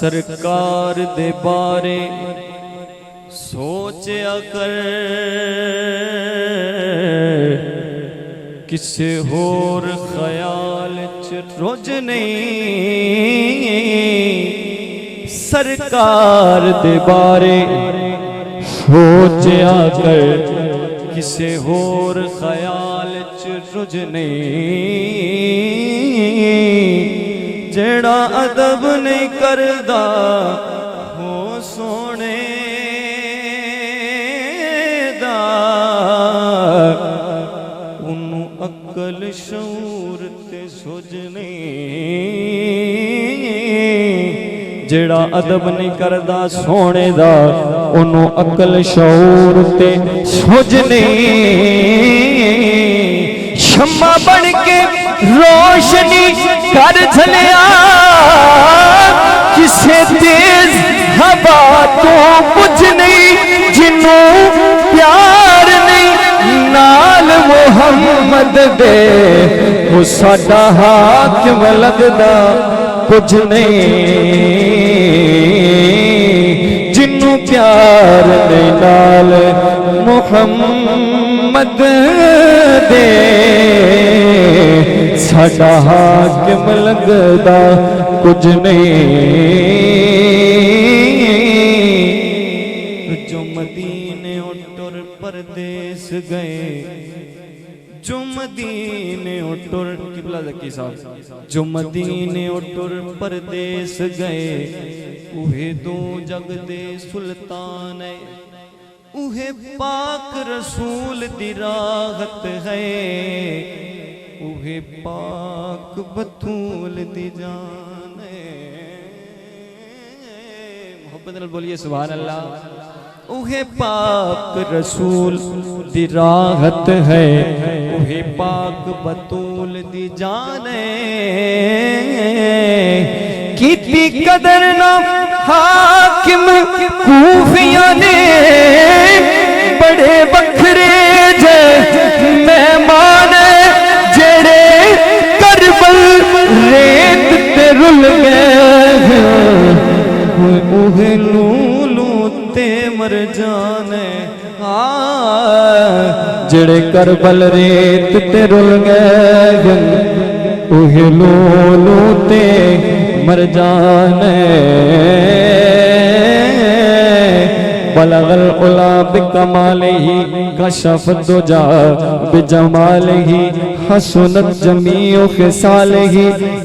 سرکار دے بارے سوچیا کر کسے ہور خیال رج نہیں سرکار دے بارے سوچیا کر کسے ہور خیال رج نہیں جیڑا ادب نہیں کردا ہو سونے دا انہوں عقل شعور تے سوج نہیں جیڑا ادب نہیں کردا سونے دا انہوں عقل شعور تے سوج نہیں شمع بن کے روشنی کر جھلیا کسے تیز ہوا تو کچھ نہیں جنوں پیار نہیں نال محمد دے وہ ساڈا حاکم لگدا کچھ نہیں جنوں پیار نہیں نال محمد دے ساڈا حاکم لگدا کچھ نہیں جو مدینے اٹر پردیس گئے جو مدینے اٹر قبلہ ذکی صاحب جو مدینے اٹر پردیس گئے اوہے دو جگ دے سلطان ہے اوہے پاک رسول دی راحت ہے اوہے پاک بطول دی جان ہے محبت نال بولیے سبحان اللہ اوہے پاک رسول دی راحت ہے اوہے پاک بطول دی جان ہے کیتی قدر نہ حاکم کوفیاں نے بڑے بکھرے جے مہمان جڑے کربل ریت تے رل گئے اوہے لولو تے مر جانے جڑے کربل ریت تے رل گئے اوہے لولو تے مر جانے بلغ العلا بکمالہ کشف الدجا بجمالہ حسنت جمیع خصالہ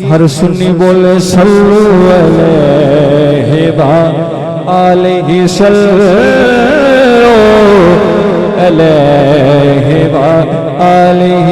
ہر سنی بولے صلو علیہ وآلہ صلو علیہ وآلہ